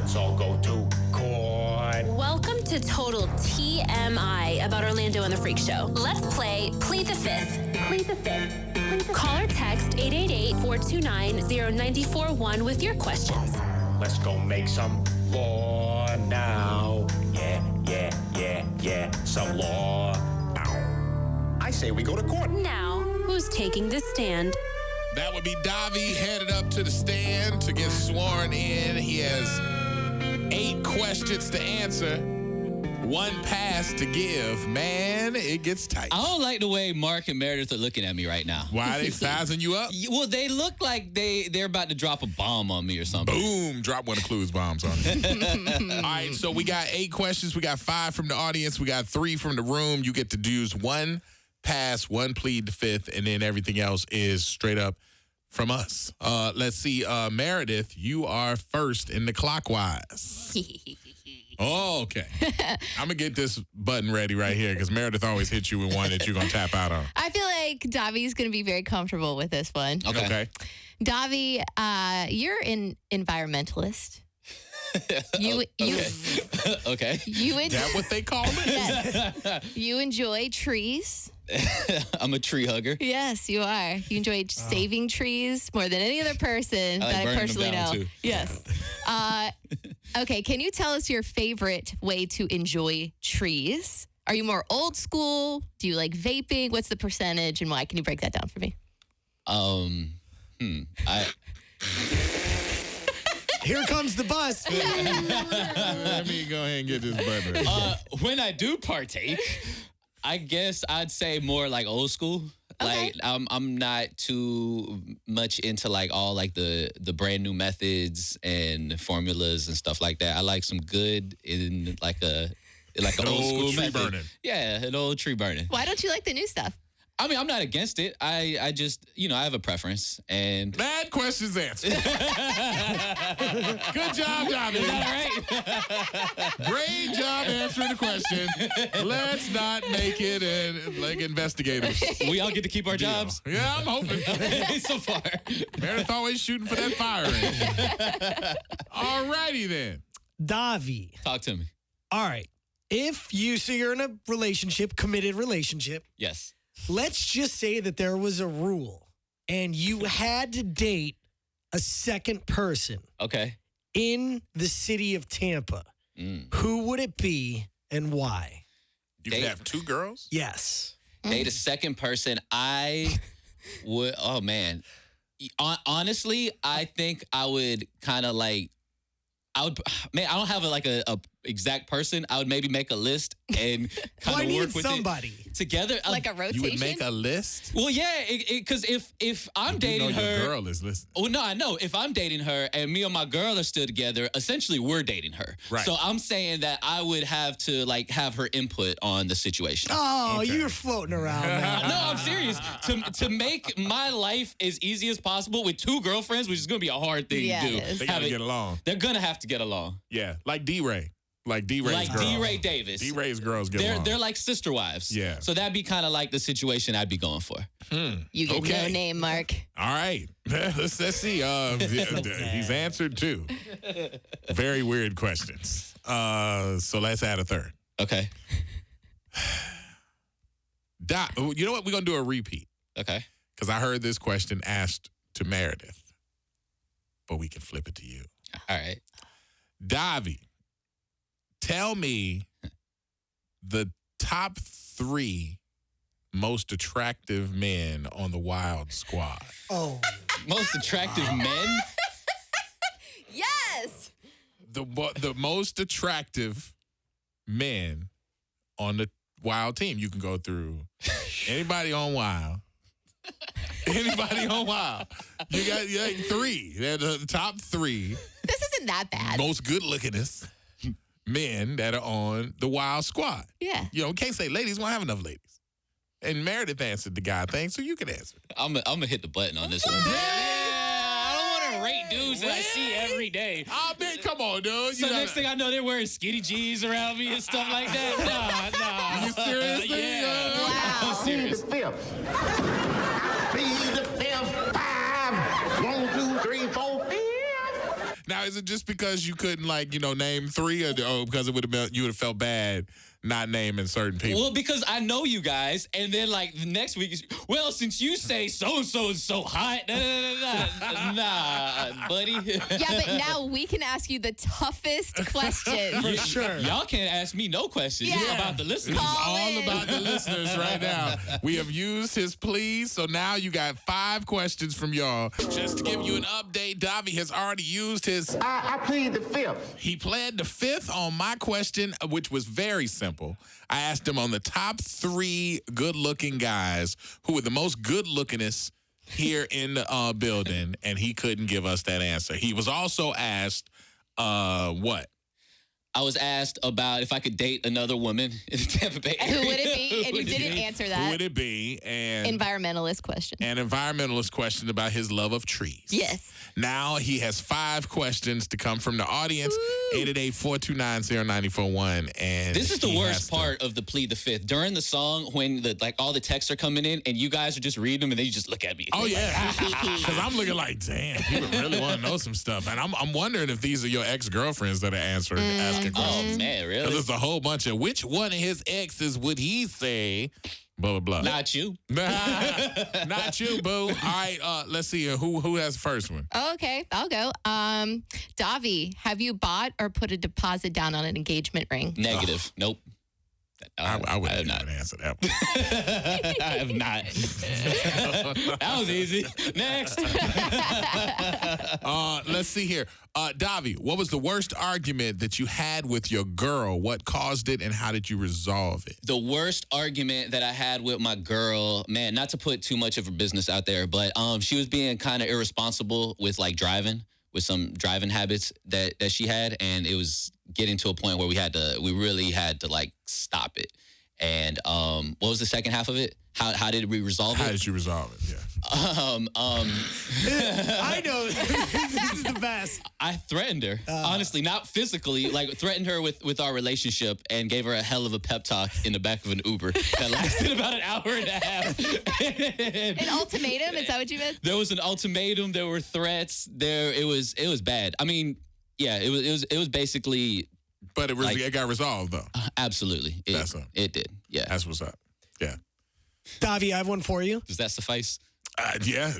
let's all go to court. Welcome to Total TMI about Orlando and the Freak Show. Let's play Plead the Fifth. Plead the Fifth. Call or text 888-429-0941 with your questions. Let's go make some law now. Yeah. Some law. Ow. I say we go to court. Now, who's taking the stand? That would be Davy headed up to the stand to get sworn in. He has 8 questions to answer, 1 pass to give. Man, it gets tight. I don't like the way Mark and Meredith are looking at me right now. Why are they sizing you up? Well, they look like they're about to drop a bomb on me or something. Boom, drop one of Clues bombs on you. All right, so we got 8 questions. We got 5 from the audience. We got 3 from the room. You get to use 1 pass, 1 plead the fifth, and then everything else is straight up from us. Let's see. Meredith, you are first in the clockwise. Oh, okay. I'm going to get this button ready right here because Meredith always hits you with one that you're going to tap out on. I feel like Davi's going to be very comfortable with this one. Okay. Davy, you're an environmentalist. Okay. Is that what they call it? Yes. You enjoy trees. I'm a tree hugger. Yes, you are. You enjoy saving trees more than any other person I like that I burning personally them know. down, too. Yes. Okay, can you tell us your favorite way to enjoy trees? Are you more old school? Do you like vaping? What's the percentage and why? Can you break that down for me? Here comes the bus. Let me go ahead and get this button ready. When I do partake, I guess I'd say more like old school. Okay. Like I'm not too much into like all like the brand new methods and formulas and stuff like that. I like some good in like a old school tree method. burning. Yeah, an old tree burning. Why don't you like the new stuff? I mean, I'm not against it. I just, I have a preference. And Bad questions answered. Good job, Davy. is that all right? Great job answering the question. Let's not make it like investigators. We all get to keep our jobs. Yeah, I'm hoping. So far. Meredith always shooting for that fire range. All righty then. Davy. Talk to me. All right. So you're in a relationship, committed relationship. Yes. Let's just say that there was a rule and you had to date a second person Okay. in the city of Tampa. Who would it be and why? You can have 2 girls? Yes. Date a second person. I would, oh man. Honestly, I think I would kind of like, I don't have a exact person. I would maybe make a list and kind of work with somebody it together. Like a rotation? You would make a list? Well, yeah, because if I'm dating you know her, your girl is listening. well, no, I know. If I'm dating her and me and my girl are still together, essentially we're dating her. Right. So I'm saying that I would have to like have her input on the situation. Oh, Okay. you're floating around, man. No, I'm serious. To make my life as easy as possible with 2 girlfriends, which is going to be a hard thing Yeah, to do. it is. They got to get along. They're going to have to get along. Yeah, like D-Ray. Like D-Ray's Like girls. D-Ray Davis. D-Ray's girls get along. They're like sister wives. Yeah. So that'd be kind of like the situation I'd be going for. You get Okay. no name, Mark. All right. Let's see. He's answered 2. Very weird questions. So let's add a third. Okay. You know what? We're going to do a repeat Okay. because I heard this question asked to Meredith, but we can flip it to you. All right. Davy, tell me the top 3 most attractive men on the Wild Squad. Oh, Most attractive men? Yes. The most attractive men on the Wild team. You can go through anybody on Wild. Anybody on Wild. You got 3. They're the top 3 This isn't that bad. most good-lookingest men that are on the Wild Squad. Yeah. You can't say ladies. We don't have enough ladies. And Meredith answered the guy thing, so you can answer. I'm gonna hit the button on this one. Yeah, I don't want to rate dudes that I see every day. Oh, man, come on, dude. So next thing I know, they're wearing skinny jeans around me and stuff like that. Nah. You seriously? Yeah. Wow. I'm serious. Plead the fifth. 5. 1, 2, 3, 4. Now, is it just because you couldn't, like, name three, or because it would have been you would have felt bad not naming certain people? Well, because I know you guys, and then like the next week is, well, since you say so and so is so hot, nah, buddy. Yeah, but now we can ask you the toughest question. For sure. Y'all can't ask me no questions. It's Yeah. about the listeners. It's Call all in. about the listeners right now. We have used his pleas, so now you got 5 questions from y'all. Just to give you an update, Davy has already used his... I plead the fifth. He pled the fifth on my question, which was very simple. I asked him on the top 3 good-looking guys who were the most good-lookingest here in the building, and he couldn't give us that answer. He was also asked, what? I was asked about if I could date another woman in the Tampa Bay area. Who would it be? And you didn't answer Who that. would it be? And Environmentalist question. an environmentalist question about his love of trees. Yes. Now he has 5 questions to come from the audience. 888-429-0941. And This is the he has worst to- part of the Plead the Fifth. During the song, when all the texts are coming in, and you guys are just reading them, and then you just look at me. Oh yeah, because I'm looking like, damn, people really want to know some stuff, and I'm wondering if these are your ex-girlfriins that are asking Oh questions. man, Because really? it's a whole bunch of which one of his exes would he say? Blah blah blah. Not you. Not you, boo. All right, let's see who has the first one. Okay, I'll go. Davy, have you bought or put a deposit down on an engagement ring? Negative. Nope. I wouldn't have not. even answer that one. I have not. That was easy. Next. Let's see here. Davy, what was the worst argument that you had with your girl? What caused it, and how did you resolve it? The worst argument that I had with my girl, man, not to put too much of her business out there, but she was being kind of irresponsible with like driving, with some driving habits that she had, and it was getting to a point where we really had to like stop it. And what was the second half of it? How did we resolve How it? did you resolve it? Yeah. I know. This is the best. I threatened her, honestly, not physically, like threatened her with our relationship and gave her a hell of a pep talk in the back of an Uber that lasted about an hour and a half. An ultimatum? Is that what you meant? There was an ultimatum. There were threats. It was bad. I mean, yeah, it was basically But it got resolved though. absolutely. That's up. It did. Yeah. That's what's up. Yeah. Davy, I have one for you. Does that suffice? Yeah,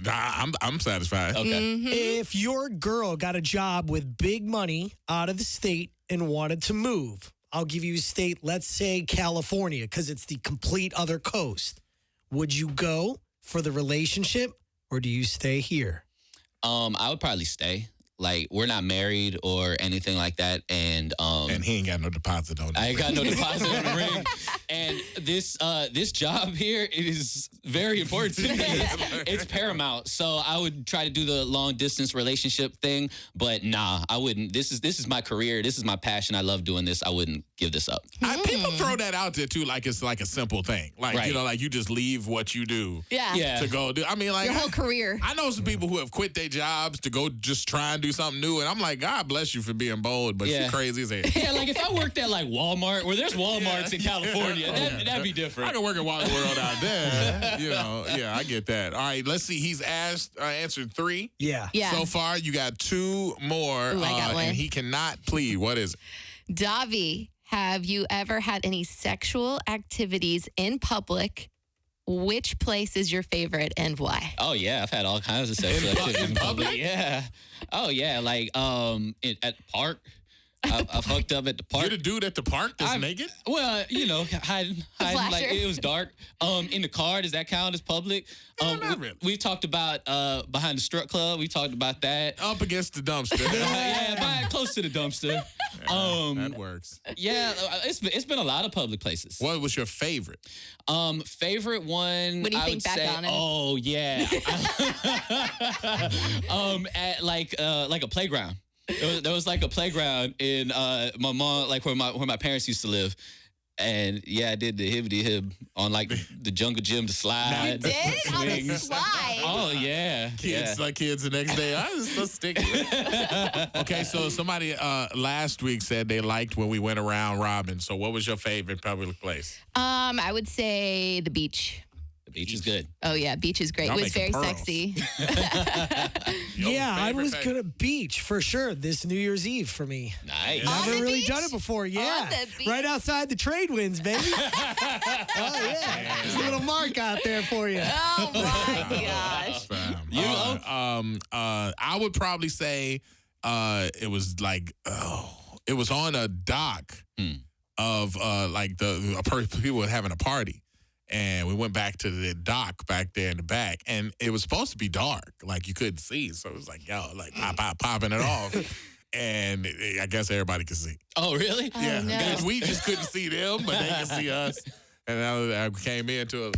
I'm satisfied. Okay. If your girl got a job with big money out of the state and wanted to move, I'll give you a state, let's say California, because it's the complete other coast. Would you go for the relationship or do you stay here? I would probably stay. Like, we're not married or anything like that, and he ain't got no deposit on it. I ain't got no deposit on the ring. And this job here is very important to me. It's paramount. So I would try to do the long distance relationship thing, but nah, I wouldn't. This is my career. This is my passion. I love doing this. I wouldn't give this up. People throw that out there too, like it's like a simple thing. Like, Right. like you just leave what you do Yeah. to go do. I mean, like Your whole career. I know some people who have quit their jobs to go just try and do something new, and I'm like, God bless you for being bold, but Yeah. you crazy as hell. Yeah, like if I worked at like Walmart, where there's Walmarts in California, that'd be different. I can work at Wally World out there. Yeah, I get that. All right, let's see. He's answered 3. Yeah. Yeah. So far, you got 2 more, Ooh, I got one. and he cannot plead. What is it? Davy, have you ever had any sexual activities in public? Which place is your favorite and why? Oh yeah, I've had all kinds of sexual activity in public. Yeah. Oh yeah, like at the park. I've hooked up at the park. You're the dude at the park that's naked? Well, hiding like flasher. it was dark. In the car, does that count as public? not really. We talked about behind the strip club. We talked about that. Up against the dumpster. Close to the dumpster. That works. Yeah, it's been a lot of public places. What was your favorite? Favorite one. When you I think would back say, on it. oh yeah. At like a playground. There was like a playground in my mom, like where my parents used to live. And yeah, I did the hibbity hib on like the jungle gym, the slide. You did? On the swings. slide? Oh yeah. Kids like kids the next day. I was so sticky. Okay, so somebody last week said they liked when we went around Robin. So what was your favorite public place? I would say the beach. Beach is good. Oh, yeah. Beach is great. Y'all It was very making pearls. sexy. Yeah, I was favorite gonna beach for sure this New Year's Eve for me. Nice. On Never the really beach? done it before. Yeah, the beach? right outside the trade winds, baby. Oh yeah, there's a little mark out there for you. Oh, my gosh. I would probably say it was like it was on a dock of like people were having a party. And we went back to the dock back there in the back, and it was supposed to be dark, like you couldn't see. So it was like, like popping it off. And I guess everybody could see. Oh, really? Yeah, no. because we just couldn't see them, but they could see us. And I came into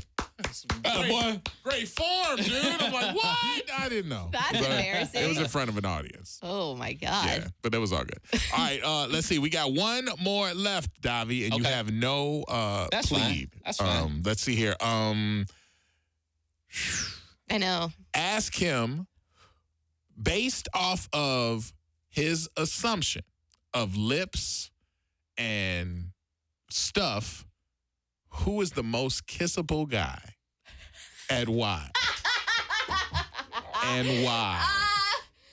great form, dude. I'm like, what? I didn't know. That's But embarrassing. It was in front of an audience. Oh, my God. Yeah, but that was all good. All right, let's see. We got one more left, Davy, and you Okay. have no That's fine. plead. That's fine. Let's see here. I know. Ask him based off of his assumption of lips and stuff, who is the most kissable guy and why? And why?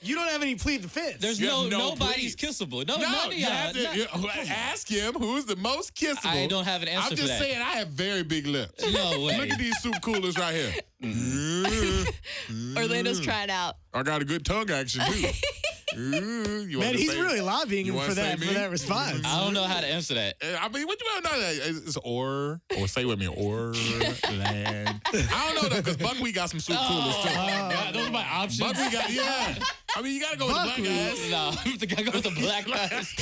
You don't have any plead the fifth. There's You have no nobody's please. kissable. No, No, none of you have y'all. to ask him who's the most kissable. I don't have an answer I'm for just that. saying I have very big lips. No way. Look at these soup coolers right here. Orlando's trying out. I got a good tongue action too. You want Man, to he's say- really lobbying you him wanna for say that me? response. I don't know how to answer that. I mean, what you want to know? It's or say with me, or land. I don't know though, because Buckwheat got some soup coolers too. Yeah, those are my options. Buckwheat got I mean, you got to go with the black guys. No, the guy goes with the black guys.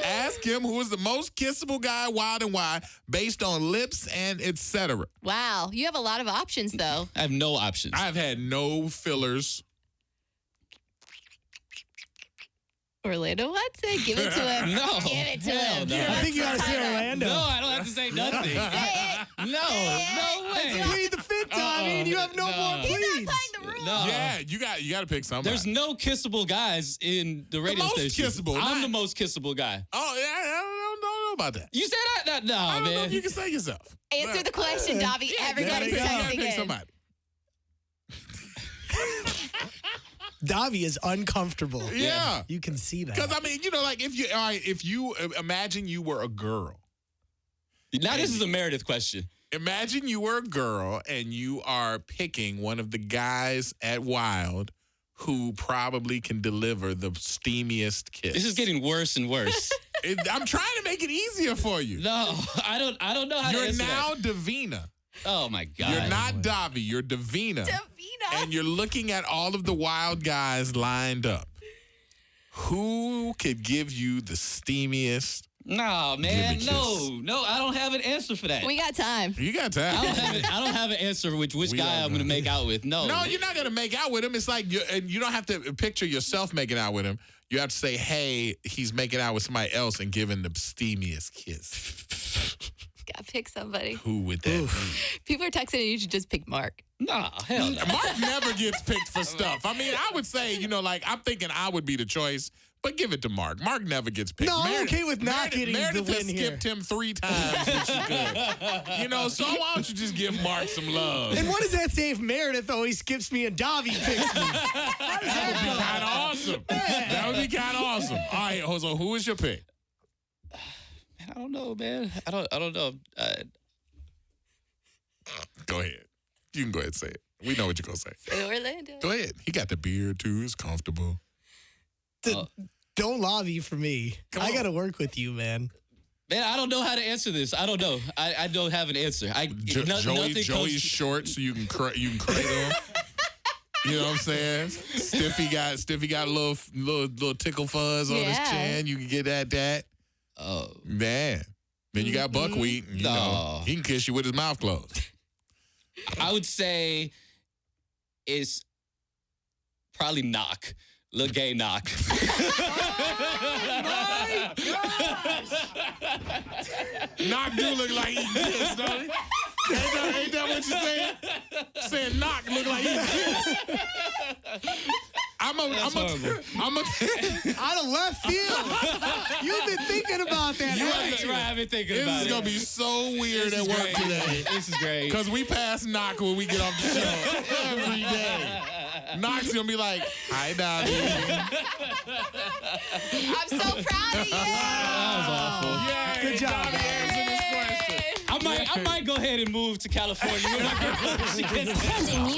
Ask him who is the most kissable guy, wild and why, based on lips and etc. Wow. You have a lot of options, though. I have no options. I've had no fillers. Orlando wants it. Give it to him. No. Give it to Hell him. no. I think you got to say Orlando. No, I don't have to say nothing. Say it. No way. Plead the fifth, Tommy, and you have no more He's not pleads. playing the rules. No. Yeah, you got to pick somebody. There's no kissable guys in the radio most station. kissable, I'm not- the most kissable guy. Oh, yeah, I don't know about that. You said that? No, I don't know man. if you can say yourself. Answer the question, Davy. Everybody's you gotta texting pick in. somebody. Davy is uncomfortable. Yeah. You can see that. Because I mean, like if you imagine you were a girl. Now this is a Meredith question. Imagine you were a girl and you are picking one of the guys at Wild who probably can deliver the steamiest kiss. This is getting worse and worse. I'm trying to make it easier for you. No, I don't know how to You're answer now that. Davina. Oh my God. You're not Davy. You're Davina. And you're looking at all of the Wild guys lined up. Who could give you the steamiest? No, man. Give me a No, I don't have an answer for that. We got time. You got time. I don't have an answer for which We guy all I'm going to know. make out with. No. No, you're not going to make out with him. It's like you don't have to picture yourself making out with him. You have to say, hey, he's making out with somebody else and giving the steamiest kiss. Gotta pick somebody. Who would that be? People are texting and you should just pick Mark. No, hell no. Mark never gets picked for stuff. I mean, I would say, like, I'm thinking I would be the choice, but give it to Mark. Mark never gets picked. No, I'm okay with not getting the Meredith has win here. skipped him 3 times when she could. So why don't you just give Mark some love? And what does that say if Meredith always skips me and Davy picks me? How does That would that be go? kind of awesome. That would be kind of awesome. All right, so who is your pick? I don't know, man. I don't know. Go ahead. You can go ahead and say it. We know what you're going to say. Say Orlando. Go ahead. He got the beard, too. It's comfortable. Don't lobby for me. I got to work with you, man. Man, I don't know how to answer this. I don't know. I don't have an answer. Joey's short, so you can cradle him. You know what I'm saying? Stiffy got a little tickle fuzz on his Yeah. chin. You can get that. Oh, Man. Then you got Buckwheat. And, No. he can kiss you with his mouth closed. I would say it's probably Knock. Lil Gay Knock. Knock do look like he kiss, don't he? Ain't that what you're saying? Saying Knock look like he kiss. I'm Out of left field. You've been thinking about that. Right, I've been thinking about it. This is gonna be so weird at work today. This is great. Because we pass Knock when we get off the show every day. Knock's gonna be like, "Hi, Davy." I'm so proud of you. That was awful. Yeah, Good job. Davy answered this question. I might go ahead and move to California with my girl. She gets Sending you